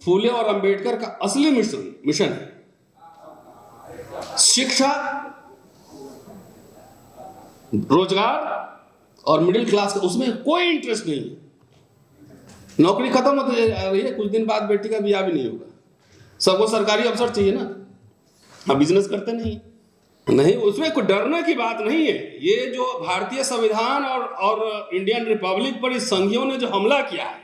फूले और अंबेडकर का असली मिशन है। शिक्षा, रोजगार और मिडिल क्लास का उसमें कोई इंटरेस्ट नहीं है। नौकरी खत्म होती जा रही है, कुछ दिन बाद बेटी का ब्याह भी नहीं होगा। सबको सरकारी अफसर चाहिए ना, हम बिजनेस करते नहीं, उसमें कोई डरने की बात नहीं है। ये जो भारतीय संविधान और इंडियन रिपब्लिक पर इस संघियों ने जो हमला किया है,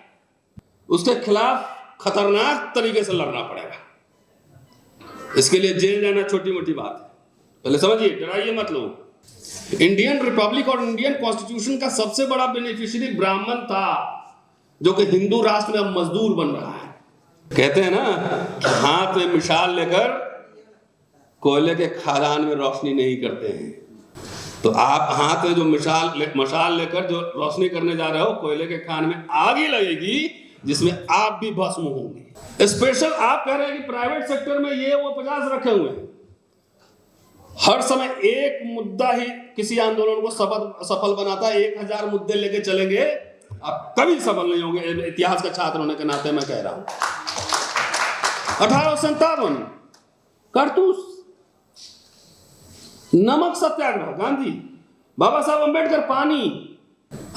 उसके खिलाफ खतरनाक तरीके से लड़ना पड़ेगा। इसके लिए जेल जाना छोटी मोटी बात है, पहले समझिए, डराइए मत लोग। इंडियन रिपब्लिक और इंडियन कॉन्स्टिट्यूशन का सबसे बड़ा बेनिफिशियरी ब्राह्मण था, जो कि हिंदू राष्ट्र में अब मजदूर बन रहा है। कहते हैं ना, हाथ में मिसाल लेकर कोयले के खादान में रोशनी नहीं करते हैं। तो आप हाथ में जो मशाल लेकर जो रोशनी करने जा रहे हो, कोयले के खान में आग ही लगेगी जिसमें आप भी भस्म होंगे। स्पेशल आप कह रहे हैं कि प्राइवेट सेक्टर में ये वो 50 रखे हुए हैं। हर समय एक मुद्दा ही किसी आंदोलन को सफल बनाता है। 1000 मुद्दे लेके चलेंगे, आप कभी सफल नहीं होंगे। इतिहास का छात्र होने के नाते मैं कह रहा हूं। 1857 कारतूस, नमक सत्याग्रह गांधी, बाबा साहब अंबेडकर पानी,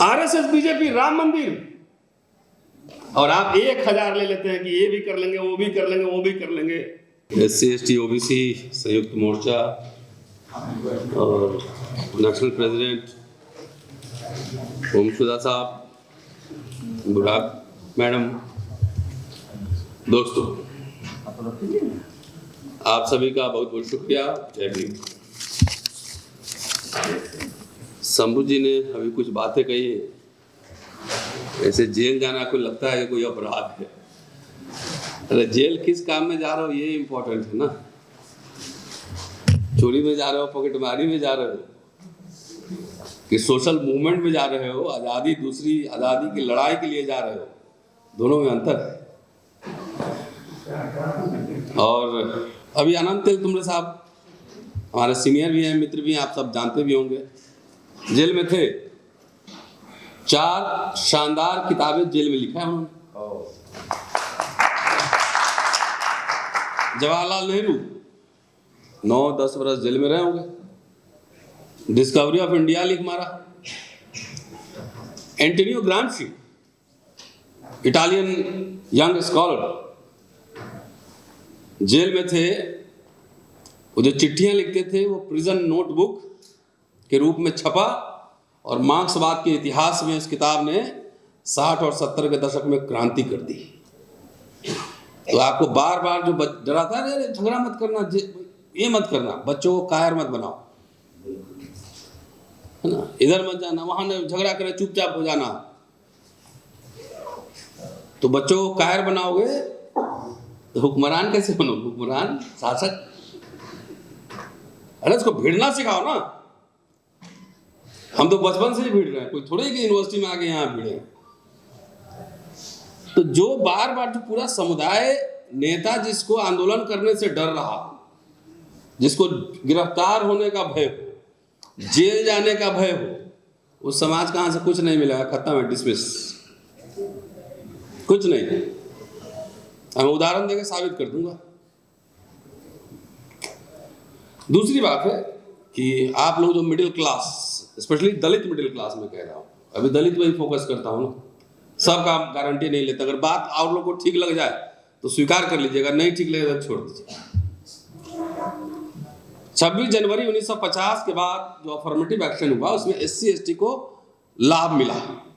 आरएसएस बीजेपी राम मंदिर, और आप 1000 ले लेते हैं कि ये भी कर लेंगे, वो भी कर लेंगे, वो भी कर लेंगे। SC ST OBC संयुक्त मोर्चा और नेशनल प्रेसिडेंट ओमशुदा साहब, बुराक मैडम, दोस्तों, आप सभी का बहुत बहुत शुक्रिया। जय भीम। शंभू जी ने अभी कुछ बातें कही, ऐसे जेल जाना कोई लगता है कि कोई अपराध है। अरे जेल किस काम में जा रहे हो, ये इंपॉर्टेंट है ना। चोरी में जा रहे हो, पॉकेटमारी में जा रहे हो, कि सोशल मूवमेंट में जा रहे हो, आज़ादी, दूसरी आज़ादी की लड़ाई के लिए जा रहे हो, दोनों में अंतर है। और अभी अनंत तेलतुंबड़े साहब हमारे सीनियर भी हैं, मित्र भी हैं, आप सब जानते भी होंगे, जेल में थे। 4 शानदार किताबें जेल में लिखा है उन्होंने। जवाहरलाल नेहरू 9-10 वर्ष जेल में रहे होंगे। डिस्कवरी ऑफ इंडिया लिख मारा। Antonio Gramsci, Italian young scholar, jail में थे। वो जो चिट्ठियां लिखते थे वो प्रिजन नोटबुक के रूप में छपा, और मार्क्सवाद के इतिहास में इस किताब ने 60 और 70 के दशक में क्रांति कर दी। तो आपको बार बार जो डराता है, झगड़ा मत करना, ये मत करना, बच्चों को कायर मत बनाओ, है ना, इधर मत जाना, वहां झगड़ा करे, चुपचाप हो जाना। तो बच्चों को कायर बनाओगे तो हुक्मरान कैसे बनो? हुक्मरान, शासक। अरे इसको भिड़ना सिखाओ ना। हम तो बचपन से ही भिड़ रहे हैं, कोई थोड़ी कि यूनिवर्सिटी में आके यहाँ भिड़े। तो जो बार बार जो पूरा समुदाय नेता जिसको आंदोलन करने से डर रहा, जिसको गिरफ्तार होने का भय हो, जेल जाने का भय हो, उस समाज कहां से कुछ नहीं मिलेगा, खत्म है, डिसमिस, कुछ नहीं। मैं उदाहरण देकर साबित कर दूंगा। दूसरी बात है कि आप लोग जो मिडिल क्लास, स्पेशली दलित मिडिल क्लास में कह रहा हूं, अभी दलित में ही फोकस करता हूं ना, सबका गारंटी नहीं लेता। अगर बात आप लोग को ठीक लग जाए तो स्वीकार कर लीजिएगा, नहीं ठीक लगे तो छोड़ दीजिए। 26 जनवरी 1950 के बाद जो अफर्मेटिव एक्शन हुआ, उसमें SC ST को लाभ मिला,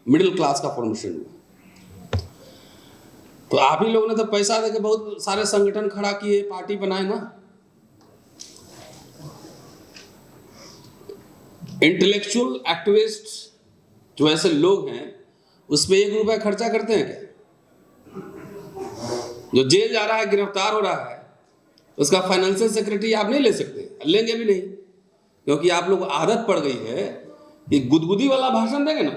मिडिल क्लास का फॉर्मेशन हुआ। तो आप ही लोगों ने तो पैसा देके बहुत सारे संगठन खड़ा किए, पार्टी बनाए ना। इंटेलेक्चुअल एक्टिविस्ट जो ऐसे लोग हैं, उस पर 1 रुपया खर्चा करते हैं क्या? जो जेल जा रहा है, गिरफ्तार हो रहा है, उसका फाइनेंशियल सिक्योरिटी आप नहीं ले सकते, लेंगे भी नहीं, क्योंकि आप लोग आदत पड़ गई है कि गुदगुदी वाला भाषण देंगे ना,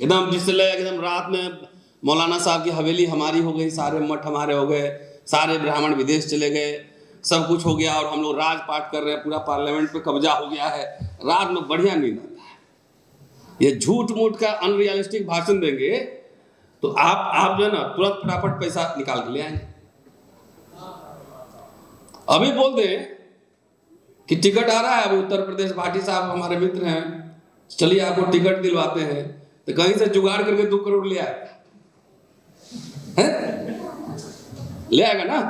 एकदम जिससे लगे एकदम रात में मौलाना साहब की हवेली हमारी हो गई, सारे मठ हमारे हो गए, सारे ब्राह्मण विदेश चले गए, सब कुछ हो गया और हम लोग राजपाट कर रहे हैं, पूरा पार्लियामेंट पे कब्जा हो गया है, रात में बढ़िया नींद आता है। ये झूठ मूठ का अनरियलिस्टिक भाषण देंगे तो आप जो है ना तुरंत फटाफट पैसा निकाल के ले आएंगे। अभी बोल दें कि टिकट आ रहा है, अभी उत्तर प्रदेश भाटी साहब हमारे मित्र हैं, चलिए आपको टिकट दिलवाते हैं, तो कहीं से जुगाड़ करके 2 करोड़ ले आएगा, ले आएगा ना।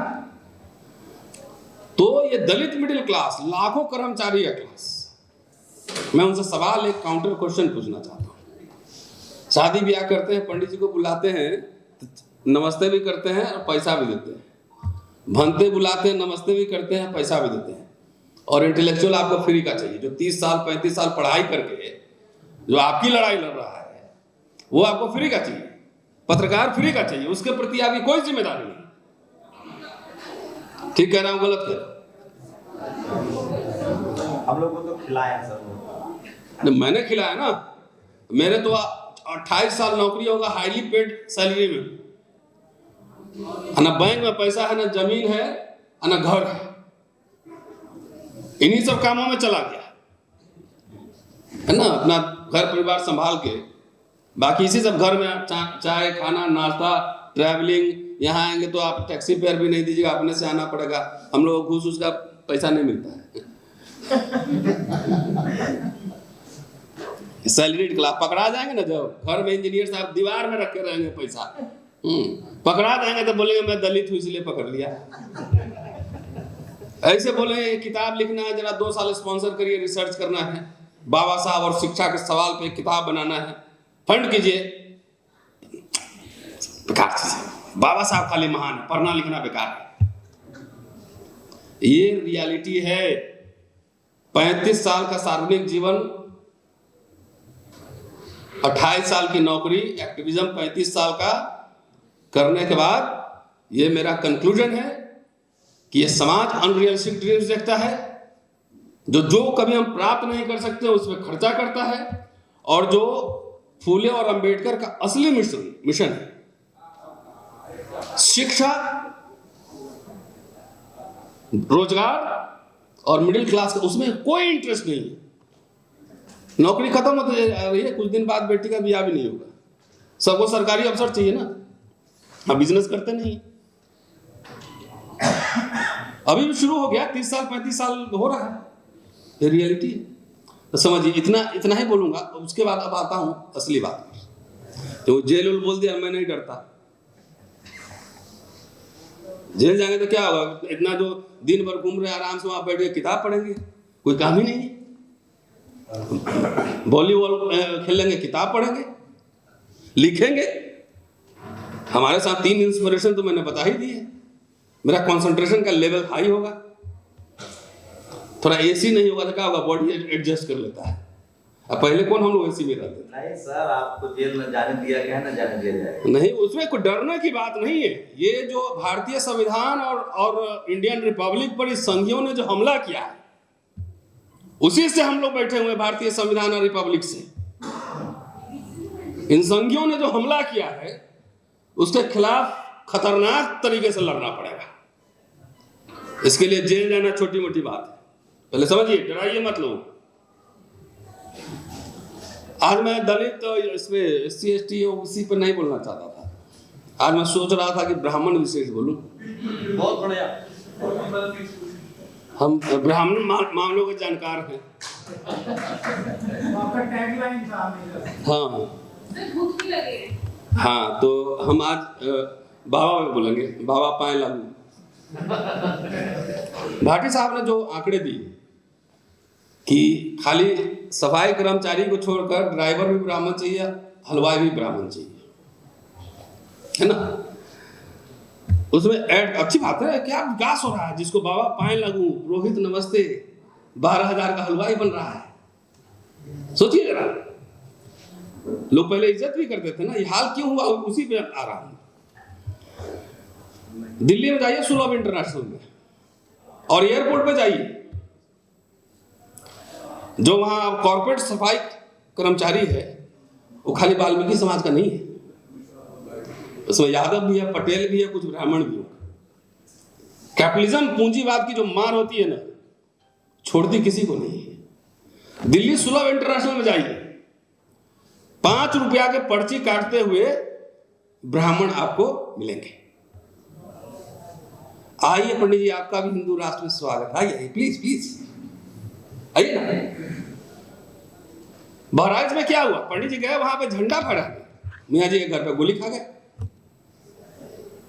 तो ये दलित मिडिल क्लास, लाखों कर्मचारी है क्लास, मैं उनसे सवाल, एक काउंटर क्वेश्चन पूछना चाहता हूँ। शादी ब्याह करते हैं, पंडित जी को बुलाते हैं, नमस्ते भी करते हैं और पैसा भी देते हैं, भंते बुलाते हैं, नमस्ते भी करते हैं, पैसा भी देते हैं, और इंटेलेक्चुअल आपको फ्री का चाहिए, जो 30 साल 35 साल पढ़ाई करके जो आपकी लड़ाई लड़ रहा है वो आपको फ्री का चाहिए, पत्रकार फ्री का चाहिए, उसके प्रति आपकी कोई जिम्मेदारी नहीं। ठीक कह रहा हूँ, गलत कह रहा हूँ? हम लोग को तो खिलाया सब, मैंने खिलाया ना, मेरे तो 28 साल नौकरी होगा हाईली पेड सैलरी में, ना बैंक में पैसा है, ना जमीन है, ना घर है, इन्हीं सब कामों में चला गया है ना, अपना घर परिवार संभाल के, बाकी इसी सब घर में चाय खाना नाश्ता ट्रैवलिंग, यहाँ आएंगे तो आप टैक्सी फेयर भी नहीं दीजिएगा, अपने से आना पड़ेगा, हम लोग को घूस उसका पैसा नहीं मिलता है। सैलरीड क्लास पकड़ा जाएंगे ना, जब घर में इंजीनियर साहब दीवार में रखे रहेंगे पैसा, पकड़ा जाएंगे तो बोलेंगे मैं दलित हूँ इसलिए पकड़ लिया। ऐसे बोले किताब लिखना है, जरा 2 साल स्पॉन्सर करिए, रिसर्च करना है, बाबा साहब और शिक्षा के सवाल पे किताब बनाना है, फंड कीजिए, बेकार चीज है। बाबा साहब खाली महान है, पढ़ना लिखना बेकार है। ये रियलिटी है। 35 साल का सार्वजनिक जीवन, 28 साल की नौकरी, एक्टिविज्म 35 साल का करने के बाद ये मेरा कंक्लूजन है कि ये समाज अनरियलिस्टिक ड्रीम्स देखता है, जो कभी हम प्राप्त नहीं कर सकते उसमें खर्चा करता है, और जो फूले और अंबेडकर का असली मिशन है, शिक्षा, रोजगार और मिडिल क्लास का, उसमें कोई इंटरेस्ट नहीं है। नौकरी खत्म होती जा रही है, कुछ दिन बाद बेटी का ब्याह भी नहीं होगा, सबको सरकारी अफसर चाहिए ना, अब बिजनेस करते नहीं। अभी भी शुरू हो गया, 30 साल 35 साल हो रहा है, ये रियलिटी है। तो समझिए, इतना ही बोलूंगा, उसके बाद अब आता हूं असली बात पर। तो जेल उल बोल दिया, मैं नहीं डरता। जेल जाएंगे तो क्या होगा, इतना जो दिन भर घूम रहे आराम से वहां बैठ के किताब पढ़ेंगे, कोई काम ही नहीं है। वॉलीबॉल खेल लेंगे, किताब पढ़ेंगे, लिखेंगे। हमारे साथ 3 इंस्पिरेशन तो मैंने बता ही दी है। मेरा कंसंट्रेशन का लेवल हाई होगा, थोड़ा एसी नहीं होगा तो क्या होगा, बॉडी एडजस्ट कर लेता है। अब पहले कौन हम लोग एसी में रहते थे? नहीं सर, आपको जेल में जाने दिया गया है ना, जाने दिया जाएगा नहीं, उसमें कोई डरने की बात नहीं है। ये जो भारतीय संविधान और इंडियन रिपब्लिक पर इस संघियों ने जो हमला किया है, उसी से हम लोग बैठे हुए, भारतीय संविधान और रिपब्लिक से। इन संघियों ने जो हमला किया है उसके खिलाफ खतरनाक तरीके से लड़ना पड़ेगा। इसके लिए जेल जाना छोटी मोटी बात है, पहले समझिए, डराइए मत लोग। आज मैं दलित इसमें SC ST OBC पर नहीं बोलना चाहता था, आज मैं सोच रहा था कि ब्राह्मण विशेष बोलूं। बहुत बढ़िया, हम ब्राह्मण मामलों के जानकार हैं। आपका टैगलाइन था हाँ हाँ, तो हम आज बाबा में बोलेंगे, बाबा पाए लागू। भाटी साहब ने जो आंकड़े दिए कि खाली सफाई कर्मचारी को छोड़कर ड्राइवर भी ब्राह्मण चाहिए, हलवाई भी ब्राह्मण चाहिए, है ना, उसमें ऐड अच्छी बात है, क्या विकास हो रहा है। जिसको बाबा पाए लगू, रोहित नमस्ते, 12,000 का हलवाई बन रहा है। सोचिए जरा, लोग पहले इज्जत भी करते थे ना, ये हाल क्यों हुआ, उसी पे आ रहा हूं। दिल्ली में जाइए सुलभ इंटरनेशनल में, और एयरपोर्ट पे जाइए, जो वहां कॉर्पोरेट सफाई कर्मचारी है वो खाली वाल्मीकि समाज का नहीं है, उसमें यादव भी है, पटेल भी है, कुछ ब्राह्मण भी है। कैपिटलिज्म, पूंजीवाद की जो मार होती है ना, छोड़ती किसी को नहीं है। दिल्ली सुलभ इंटरनेशनल में जाइए, 5 रुपया के पर्ची काटते हुए ब्राह्मण आपको मिलेंगे। आइए पंडित जी, आपका भी हिंदू राष्ट्र में स्वागत है। आइए प्लीज प्लीज आइए ना। बहराइच में क्या हुआ, पंडित जी गए वहां पे झंडा फहरा, मियाँ जी के घर पे गोली खा गए।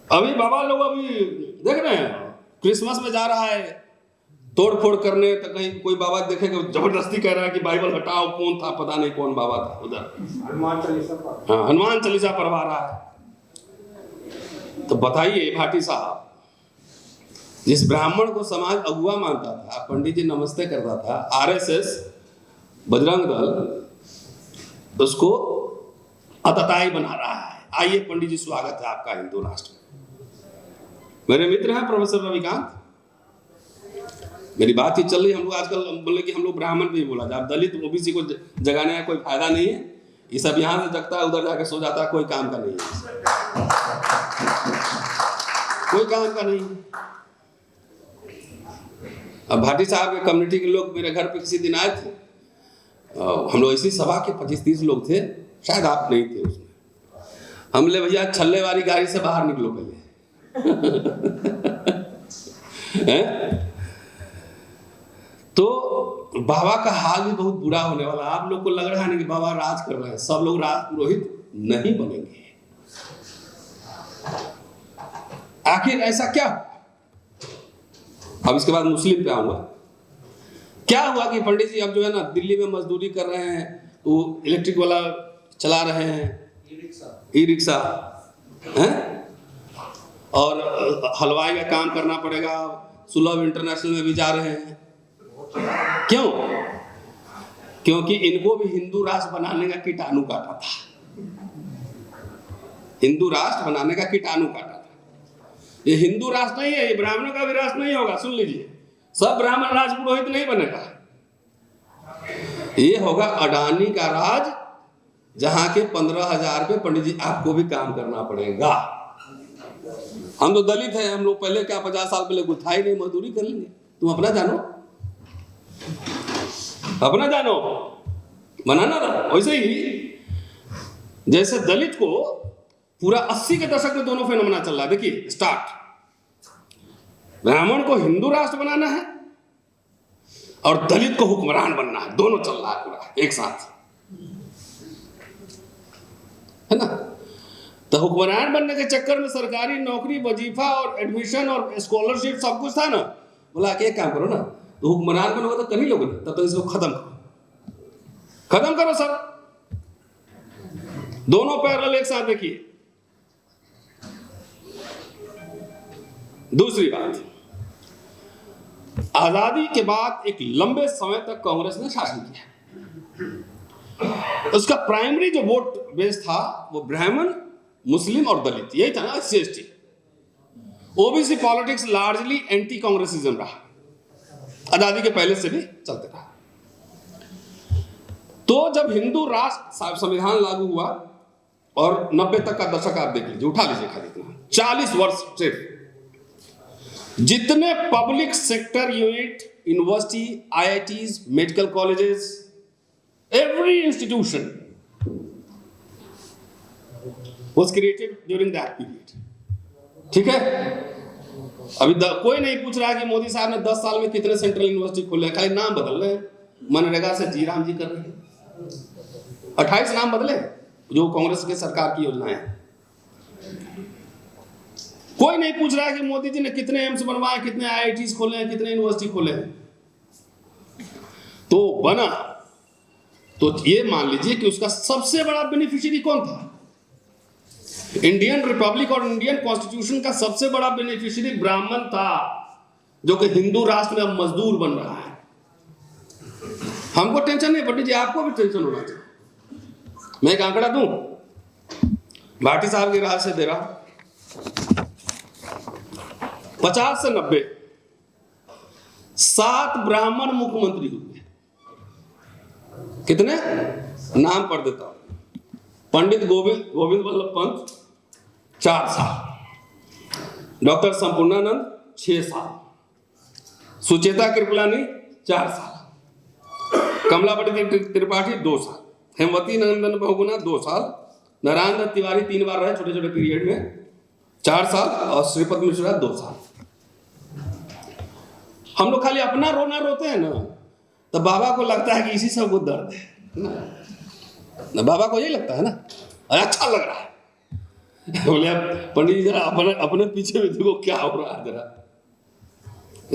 अभी बाबा लोग अभी देख रहे हैं क्रिसमस में जा रहा है तोड़ फोड़ करने, तो कहीं कोई बाबा देखेगा जबरदस्ती कह रहा है कि बाइबल हटाओ, कौन था पता नहीं कौन बाबा था उधर, हनुमान चालीसा पढ़वा रहा है। तो बताइए भाटी साहब, जिस ब्राह्मण को समाज अगुआ मानता था, पंडित जी नमस्ते करता था, आरएसएस बजरंग दल उसको अतताई बना रहा है। आइए पंडित जी, स्वागत है आपका हिंदू राष्ट्र में। मेरे मित्र हैं प्रोफेसर रविकांत, मेरी बात ही चल रही, हम लोग आजकल बोले कि हम लोग ब्राह्मण भी बोला जाए, दलित ओबीसी को जगाने का कोई फायदा नहीं है। ये सब यहाँ से जगता है, उधर जाके सो जाता है, कोई काम का नहीं है, कोई काम का नहीं है। अब भाटी साहब के कम्युनिटी के लोग मेरे घर पे किसी दिन आए थे, हम लोग ऐसी सभा के 25-30 लोग थे, शायद आप नहीं थे उसमें। हम बोले भैया छल्ले वाली गाड़ी से बाहर निकलो पहले। तो बाबा का हाल भी बहुत बुरा होने वाला। आप लोग को लग रहा है ना कि बाबा राज कर रहे हैं, सब लोग राज पुरोहित नहीं बनेंगे। आखिर ऐसा क्या? अब इसके बाद मुस्लिम पे आऊंगा। क्या हुआ कि पंडित जी अब जो है ना दिल्ली में मजदूरी कर रहे हैं, वो इलेक्ट्रिक वाला चला रहे हैं, ई रिक्शा हैं, और हलवाई का काम करना पड़ेगा, सुलभ इंटरनेशनल में भी जा रहे हैं। क्यों? क्योंकि इनको भी हिंदू राष्ट्र बनाने का कीटाणु काटा था, हिंदू राष्ट्र बनाने का कीटाणु काटा था। ये हिंदू राष्ट्र नहीं है, ये ब्राह्मणों का भी राष्ट्र नहीं होगा। सुन लीजिए, सब ब्राह्मण राजपुरोहित नहीं बनेगा। ये होगा अडानी का राज, जहां के 15,000 पे पंडित जी आपको भी काम करना पड़ेगा। हम तो दलित हैं, हम लोग पहले क्या 50 साल पहले गुथाई नहीं, मजदूरी कर लेंगे। तुम अपना जानो, अपना जानो, बनाना ना। वैसे ही जैसे दलित को पूरा 80 के दशक में दोनों फेनोमेना चल रहा है। देखिए स्टार्ट, ब्राह्मण को हिंदू राष्ट्र बनाना है और दलित को हुक्मरान बनना है, दोनों चल रहा है पूरा एक साथ, है ना। तो हुक्मरान बनने के चक्कर में सरकारी नौकरी, वजीफा और एडमिशन और स्कॉलरशिप सब कुछ था ना। बोला कि एक काम करो ना, तो हुक्मरान बनोगे तो कर ही लोगे, तब तो इसको खत्म करो सर। दोनों पैरेलल एक साथ देखिए। दूसरी बात, आजादी के बाद एक लंबे समय तक कांग्रेस ने शासन किया। उसका प्राइमरी जो वोट बेस था वो ब्राह्मण, मुस्लिम और दलित, यही था ना, SC/ST। OBC politics largely anti Congressism रहा, आजादी के पहले से भी चलते रहा। तो जब हिंदू राष्ट्र संविधान लागू हुआ और 90 तक का दशक आप देख लीजिए, उठा लीजिए खाली इतना, 40 वर्ष से जितने public sector unit, university, IITs, medical colleges, every institution was created during that period। ठीक है, अभी कोई नहीं पूछ रहा है कि मोदी साहब ने 10 साल में कितने सेंट्रल यूनिवर्सिटी खोले, खाली नाम बदल रहे हैं। मनरेगा से जी राम जी कर रहे हैं, 28 नाम बदले जो कांग्रेस के सरकार की योजनाएं हैं। कोई नहीं पूछ रहा है कि मोदी जी ने कितने एम्स बनवाए, कितने IITs खोले हैं, कितने यूनिवर्सिटी खोले हैं। तो बना, तो ये मान लीजिए कि उसका सबसे बड़ा बेनिफिशियरी कौन था? इंडियन रिपब्लिक और इंडियन कॉन्स्टिट्यूशन का सबसे बड़ा बेनिफिशियरी ब्राह्मण था, जो कि हिंदू राष्ट्र में अब मजदूर बन रहा है। हमको टेंशन नहीं पंडित जी, आपको भी टेंशन होना चाहिए। मैं एक आंकड़ा दूं, भाटी साहब की राय से दे रहा, 50 से 90 7 ब्राह्मण मुख्यमंत्री हुए। कितने? नाम पढ़ देता हूं। पंडित गोविंद वल्लभ पंत 4 साल, डॉक्टर संपूर्णानंद 6 साल, सुचेता कृपलानी 4 साल, कमलापति त्रिपाठी 2 साल, हेमवती नंदन बहुगुणा 2 साल, नारायण दत्त तिवारी 3 बार रहे छोटे छोटे पीरियड में 4 साल, और श्रीपद मिश्रा 2 साल। हम लोग खाली अपना रोना रोते हैं ना, तो बाबा को लगता है कि इसी सब को दर्द है ना, बाबा को यही लगता है ना, अच्छा लग रहा है। बोले पंडित जी जरा अपने पीछे में देखो क्या हो रहा है जरा।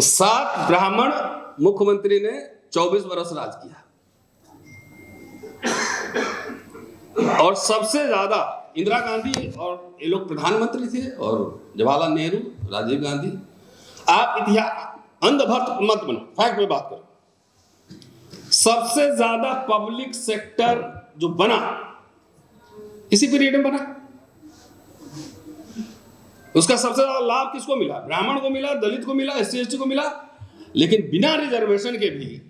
7 ब्राह्मण मुख्यमंत्री ने 24 वर्ष राज किया, और सबसे ज्यादा इंदिरा गांधी और ये लोग प्रधानमंत्री थे, और जवाहरलाल नेहरू, राजीव गांधी। आप इतिहास अंधभक्त मत बनो, फैक्ट में बात करो। सबसे ज्यादा पब्लिक सेक्टर जो बना इसी पीरियड में बना। उसका सबसे ज्यादा लाभ किसको मिला? ब्राह्मण को मिला, दलित को मिला, SC ST को मिला। लेकिन बिना रिजर्वेशन के भी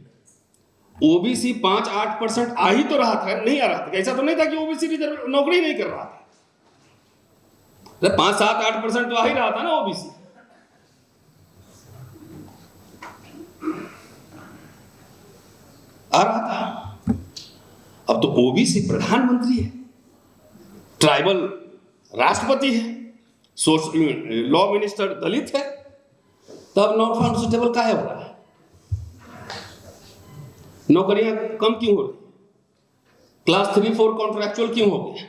ओबीसी 5-8% आ ही तो रहा था, नहीं आ रहा था। ऐसा तो नहीं था कि ओबीसी रिजर्व नौकरी नहीं कर रहा था, 5-7-8% तो आ ही रहा था ना ओबीसी। आ रहा था। अब तो ओबीसी प्रधानमंत्री है, ट्राइबल राष्ट्रपति है, लॉ मिनिस्टर दलित है, तब नॉट फाउंड सुटेबल काहे हो रहा है? नौकरियां कम क्यों हो रही? क्लास 3-4 कॉन्ट्रैक्चुअल क्यों हो गए?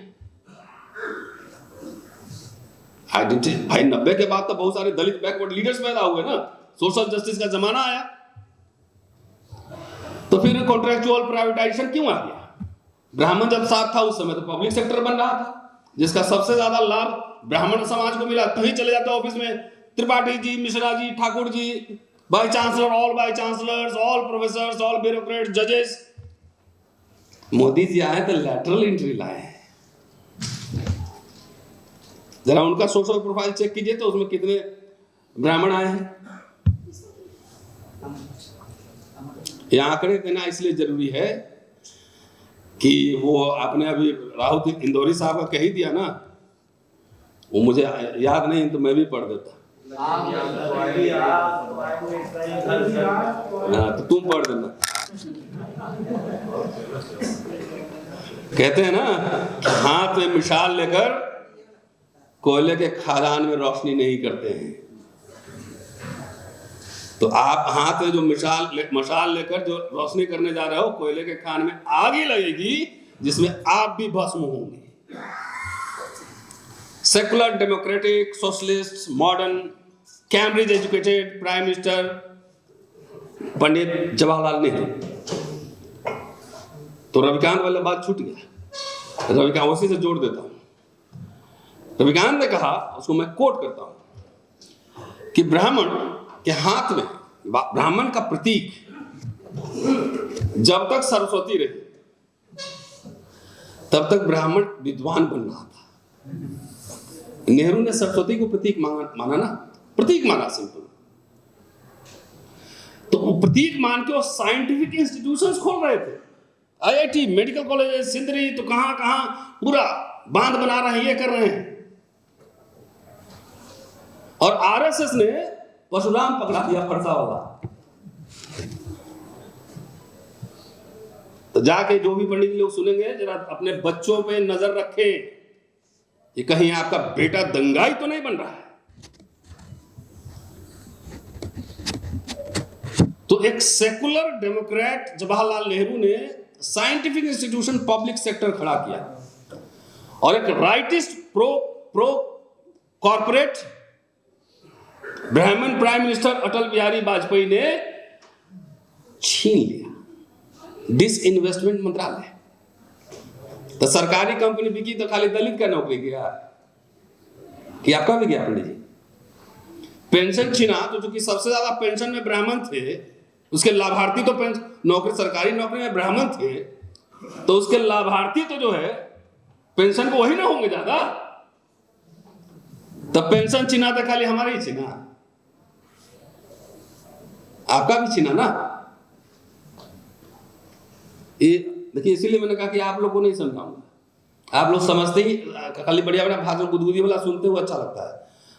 भाई 90 के बाद तो बहुत सारे दलित बैकवर्ड लीडर्स पैदा हुए ना, सोशल जस्टिस का जमाना आया, तो फिर कॉन्ट्रैक्चुअल प्राइवेटाइजेशन क्यों आ गया? ब्राह्मण जब साथ था उस समय तो पब्लिक सेक्टर बन रहा था, जिसका सबसे ज्यादा लाभ ब्राह्मण समाज को मिला। कहीं चले जाते ऑफिस में, Tripathi ji, Mishra ji, Thakur ji, vice chancellor, all vice chancellors, all professors, all bureaucrat, जजेस। मोदी जी आए तो लैटरल एंट्री लाए। जरा उनका सोशल प्रोफाइल चेक कीजिए तो उसमें कितने ब्राह्मण आए हैं। ये आंकड़े देना इसलिए जरूरी है कि वो आपने अभी राहुल इंदौरी साहब का कह ही दिया ना, वो मुझे याद नहीं तो मैं भी पढ़ देता। तो तुम पढ़ देना। कहते हैं ना, हाथ में मिसाल लेकर कोयले के खदान में रोशनी नहीं करते हैं। तो आप हाथ में जो मशाल लेकर जो रोशनी करने जा रहे हो, कोयले के खान में आग ही लगेगी जिसमें आप भी भस्म होंगे। Secular, democratic, socialist, modern, Cambridge educated prime minister Pandit Jawaharlal Nehru. तो रविकांत वाला बात छूट गया, रविकांत उसी से जोड़ देता हूं। रविकांत ने कहा, उसको मैं कोट करता हूं कि ब्राह्मण के हाथ में, ब्राह्मण का प्रतीक जब तक सरस्वती रही तब तक ब्राह्मण विद्वान बन रहा था। नेहरू ने सरस्वती को प्रतीक माना ना, प्रतीक माना सिंपल। तो वो प्रतीक मान के वो साइंटिफिक इंस्टीट्यूशंस खोल रहे थे, IIT, मेडिकल कॉलेज, सिंदरी, तो कहां कहां पूरा बांध बना रहे हैं, ये कर रहे हैं। और RSS ने परशुराम पकड़ा दिया, फरसा वाला। तो जाके जो भी पंडित लोग सुनेंगे, जरा अपने बच्चों पे नजर रखें कि कहीं आपका बेटा दंगाई तो नहीं बन रहा है। तो एक सेकुलर डेमोक्रेट जवाहरलाल नेहरू ने साइंटिफिक इंस्टीट्यूशन, पब्लिक सेक्टर खड़ा किया, और एक राइटिस्ट प्रो कॉर्पोरेट ब्राह्मण प्राइम मिनिस्टर अटल बिहारी वाजपेयी ने छीन लिया डिसइन्वेस्टमेंट मंत्रालय। तो सरकारी कंपनी बिकी तो खाली दलित का नौकरी गया कि आपका भी गया पंडित जी। पेंशन छीना तो चूंकि सबसे ज्यादा पेंशन में ब्राह्मण थे, उसके लाभार्थी तो नौकरी, सरकारी नौकरी में ब्राह्मण थे, तो उसके लाभार्थी तो जो है पेंशन को वही ना होंगे ज्यादा। तब पेंशन छीना तो खाली हमारा ही छीना, आपका भी छीना ना। ये देखिए, इसीलिए मैंने कहा कि आप लोग को नहीं समझाऊंगा। आप लोग समझते ही खाली बढ़िया बढ़िया भाषण गुदगुदी वाला सुनते हुए अच्छा लगता है।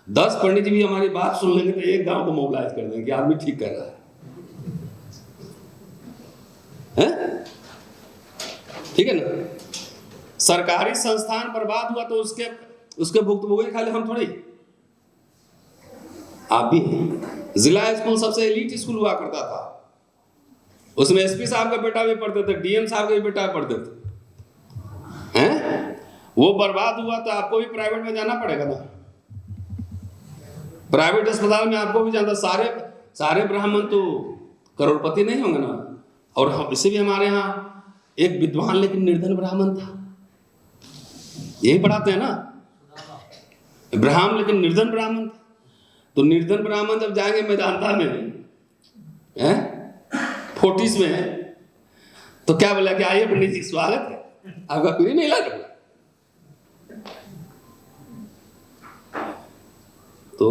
10 पंडित जी भी हमारी बात सुन लेंगे तो एक गांव को मोबिलाइज कर देंगे कि आदमी ठीक कर रहा है। ठीक है ना। सरकारी संस्थान बर्बाद हुआ तो उसके भुक्तभोगी खाली हम थोड़ी, आप भी हैं। जिला स्कूल सबसे एलीट स्कूल हुआ करता था, उसमें एसपी साहब का बेटा भी पढ़ते थे, डीएम साहब के भी बेटा पढ़ते थे हैं। वो बर्बाद हुआ तो आपको भी प्राइवेट में जाना पड़ेगा ना। प्राइवेट अस्पताल में आपको भी जाना, सारे ब्राह्मण तो करोड़पति नहीं होंगे ना। और इसे भी हमारे यहाँ एक विद्वान लेकिन निर्धन ब्राह्मण था, यही पढ़ाते हैं ना, ब्राह्मण लेकिन निर्धन ब्राह्मण था। तो निर्धन ब्राह्मण जब जाएंगे मैदानता में हैं, फोर्टिस में, तो क्या बोला कि आइए पंडित जी स्वागत है आपका, कोई नहीं इलाज होगा। तो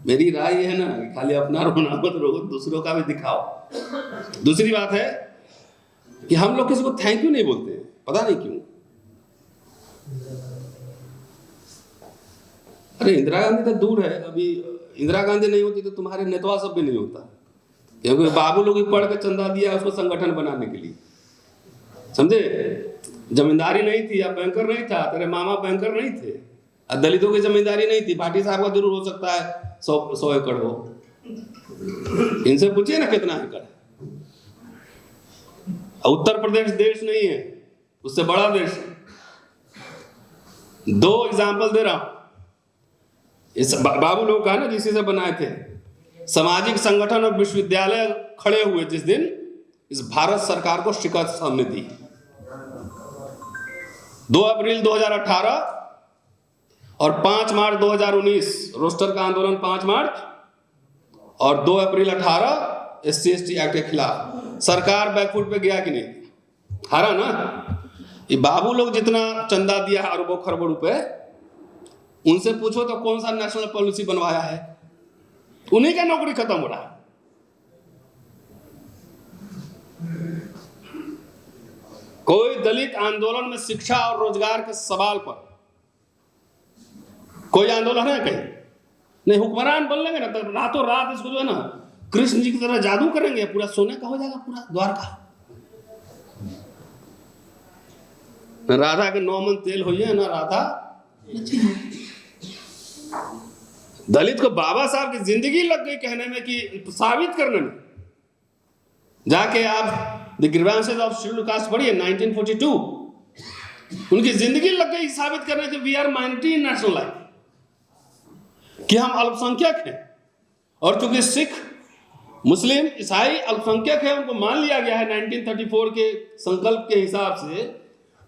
मेरी राय ये है ना कि खाली अपना रोना मत रो, दूसरों का भी दिखाओ। दूसरी बात है कि हम लोग किसी को थैंक यू नहीं बोलते हैं, पता नहीं क्यों। अरे इंदिरा गांधी तो दूर है, अभी इंदिरा गांधी नहीं होती तो तुम्हारे नेतवा सब भी नहीं होता, क्योंकि बाबू लोग ही पढ़ के चंदा दिया उसको संगठन बनाने के लिए, समझे। जमींदारी नहीं थी, या बैंकर नहीं था, तेरे मामा बैंकर नहीं थे, दलितों की जमींदारी नहीं थी। पार्टी साहब का जरूर हो सकता है 100 एकड़ हो, इनसे पूछिए ना कितना एकड़। उत्तर प्रदेश देश नहीं है, उससे बड़ा देश है। 2 एग्जाम्पल दे रहा हूं, इस बाबू लोग का ना जिसी से बनाए थे। सामाजिक संगठन और विश्वविद्यालय खड़े हुए जिस दिन, इस भारत सरकार को शिकस्त हमने दी। 2 अप्रैल 2018 और 5 मार्च 2019 रोस्टर का आंदोलन, 5 मार्च और 2 अप्रैल 18 SC/ST एक्ट के खिलाफ सरकार बैकफुट पे गया कि नहीं? हारा ना। ये बाबू लोग जितना चंदा दिया अरबों खरबों रुपए, उनसे पूछो तो कौन सा नेशनल पॉलिसी बनवाया है, उन्हीं का नौकरी खत्म हो रहा है। कोई दलित आंदोलन में शिक्षा और रोजगार के सवाल पर कोई आंदोलन है कहीं? नहीं। हुक्मरान बन लेंगे ना तो रातों रात इसको जो है ना कृष्ण जी की तरह जादू करेंगे, पूरा सोने का हो जाएगा पूरा द्वारका। न राधा के 9 मन तेल होइए, ना राधा। दलित को बाबा साहब की जिंदगी लग गई कहने में, कि साबित करने में। जाके आप the grievances of scheduled caste पढ़िए 1942, उनकी जिंदगी लग गई साबित करने के we are minority in national life, कि हम अल्पसंख्यक हैं। और चूंकि सिख, मुस्लिम, ईसाई अल्पसंख्यक है, उनको मान लिया गया है 1934 के संकल्प के हिसाब से,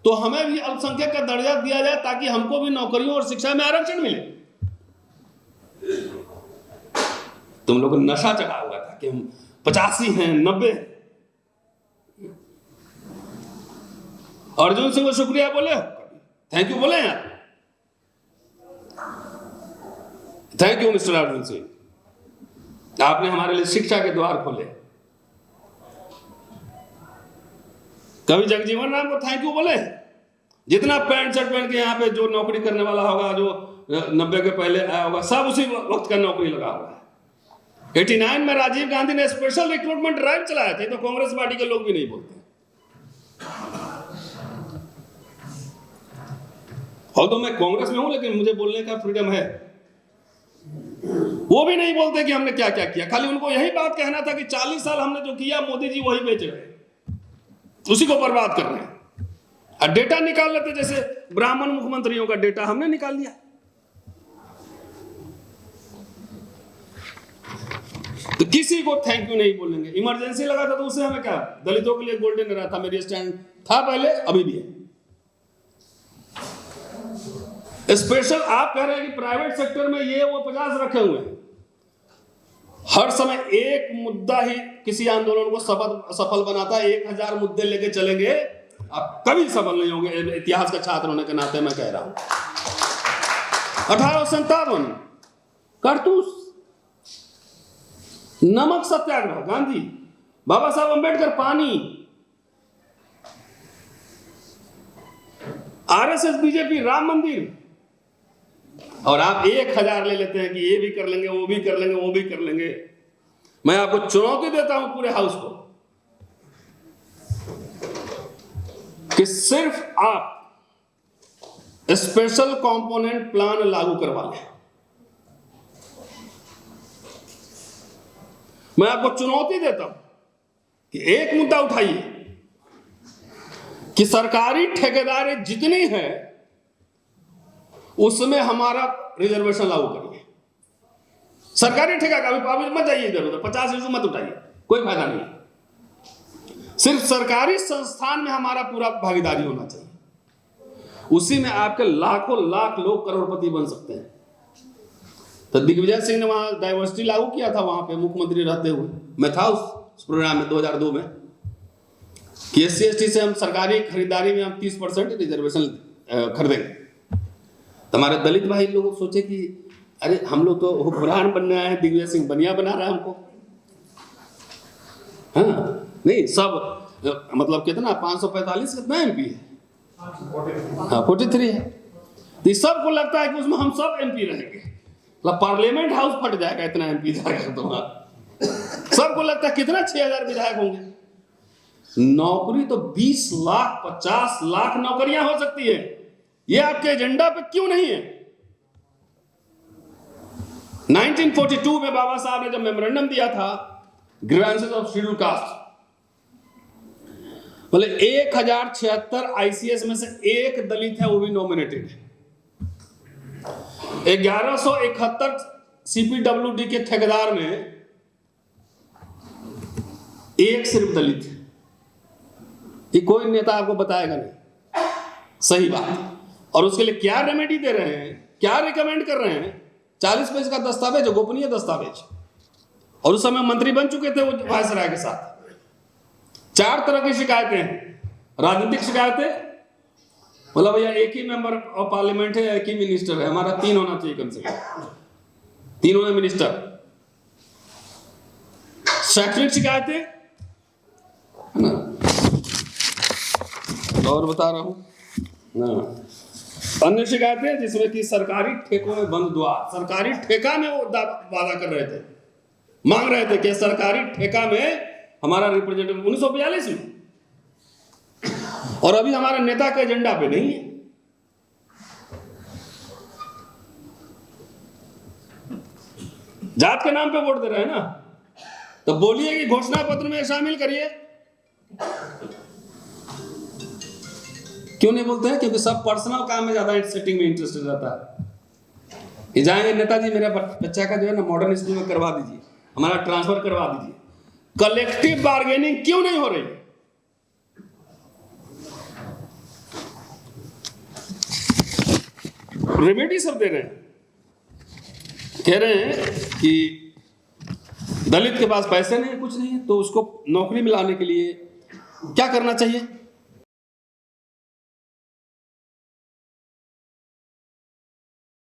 तो हमें भी अल्पसंख्यक का दर्जा दिया जाए ताकि हमको भी नौकरियों और शिक्षा में आरक्षण मिले। तुम लोग को नशा चढ़ा हुआ था कि हम 85 हैं, 90। अर्जुन सिंह को शुक्रिया बोले, थैंक यू बोले यार, thank you mister Arjun Singh, आपने हमारे लिए शिक्षा के द्वार खोले। कभी जगजीवन राम को थैंक यू बोले? जितना पैंट शर्ट पहन के यहाँ पे जो नौकरी करने वाला होगा, जो 90 के पहले आया होगा, सब उसी वक्त का नौकरी लगा हुआ है। 89 में राजीव गांधी ने स्पेशल रिक्रूटमेंट ड्राइव चलाया था, तो कांग्रेस पार्टी के लोग भी नहीं बोलते। और तो मैं कांग्रेस में हूं, लेकिन मुझे बोलने का फ्रीडम है। वो भी नहीं बोलते कि हमने क्या क्या किया, खाली उनको यही बात कहना था कि 40 साल हमने जो किया मोदी जी वही बेच रहे हैं, उसी को बर्बाद कर रहे हैं। और डेटा निकाल लेते, जैसे ब्राह्मण मुख्यमंत्रियों का डेटा हमने निकाल लिया। तो किसी को थैंक यू नहीं बोलेंगे। इमरजेंसी लगा था तो उससे हमें क्या, दलितों के लिए गोल्डन era था, मेरी स्टैंड था पहले, अभी भी है। स्पेशल आप कह रहे हैं कि प्राइवेट सेक्टर में ये वो 50 रखे हुए हैं। हर समय एक मुद्दा ही किसी आंदोलन को सफल बनाता है। 1000 मुद्दे लेके चलेंगे, आप कभी सफल नहीं होंगे। इतिहास का छात्र होने के नाते मैं कह रहा हूं। 1857 कारतूस, नमक सत्याग्रह गांधी, बाबा साहब अंबेडकर पानी, आरएसएस बीजेपी राम मंदिर। और आप 1000 ले लेते हैं कि ये भी कर लेंगे, वो भी कर लेंगे, वो भी कर लेंगे। मैं आपको चुनौती देता हूं पूरे हाउस को कि सिर्फ आप स्पेशल कंपोनेंट प्लान लागू करवा लें। मैं आपको चुनौती देता हूं कि एक मुद्दा उठाइए कि सरकारी ठेकेदारी जितनी है उसमें हमारा रिजर्वेशन लागू करिए। सरकारी ठेका का अभी मत जाइए इधर उधर, 50 इशू मत उठाइए, कोई फायदा नहीं। सिर्फ सरकारी संस्थान में हमारा पूरा भागीदारी होना चाहिए, उसी में आपके लाखों लाख लोग करोड़पति बन सकते हैं। तो दिग्विजय सिंह ने वहां डाइवर्सिटी लागू किया था, वहां पे मुख्यमंत्री रहते हुए मैं था उस प्रोग्राम में 2002 में कि SC/ST से हम सरकारी खरीदारी में हम 30% रिजर्वेशन खरीदेंगे। तो हमारे दलित भाई लोग सोचे कि अरे हम लोग तो हुक्मरान बनने आए हैं, दिग्विजय सिंह बनिया बना रहा है हमको। हाँ नहीं, सब मतलब कितना 545 कितना MP है, हाँ 43 है। तो सबको लगता है कि उसमें हम सब MP रहेंगे, मतलब पार्लियामेंट हाउस फट जाएगा, इतना MP जाएगा। तो सबको लगता है कितना 6000 विधायक होंगे। नौकरी तो 20 लाख 50 लाख नौकरियां हो सकती है, ये आपके एजेंडा पे क्यों नहीं है? 1942 में बाबा साहब ने जब मेमोरेंडम दिया था ग्रीवेंसेस ऑफ शेड्यूल कास्ट, बोले 1076 ICS में से एक दलित है, वो भी नॉमिनेटेड है। 1171 CPWD के ठेकेदार में एक सिर्फ दलित है। ये कोई नेता आपको बताएगा नहीं, सही बात। और उसके लिए क्या रेमेडी दे रहे हैं, क्या रिकमेंड कर रहे हैं? 40 पेज का दस्तावेज, गोपनीय दस्तावेज। और उस समय मंत्री बन चुके थे वो वायसराय के साथ। 4 तरह की शिकायतें हैं। राजनीतिक शिकायतें, बोला भैया एक ही मेंबर ऑफ पार्लियामेंट है, एक ही मिनिस्टर है, हमारा 3 होना चाहिए कम से कम, तीनों में मिनिस्टर। शैक्षणिक शिकायतें है ना, और बता रहा हूं ना, अन्य शिकायतें जिसमें कि सरकारी ठेकों में बंद द्वार, सरकारी ठेका में वो वादा कर रहे थे, मांग रहे थे कि सरकारी ठेका में हमारा रिप्रेजेंटेटिव 1942 में, और अभी हमारे नेता के एजेंडा पे नहीं है। जात के नाम पे वोट दे रहे हैं ना, तो बोलिए कि घोषणा पत्र में शामिल करिए। क्यों नहीं बोलते हैं? क्योंकि सब पर्सनल काम में ज्यादा सेटिंग में इंटरेस्टेड रहता है। ये जाएंगे नेताजी मेरा बच्चा का जो है ना मॉडर्न स्कूल में करवा दीजिए, हमारा ट्रांसफर करवा दीजिए। कलेक्टिव बार्गेनिंग क्यों नहीं हो रही? रेमेडी सब दे रहे हैं, कह रहे हैं कि दलित के पास पैसे नहीं है, कुछ नहीं है, तो उसको नौकरी मिलाने के लिए क्या करना चाहिए?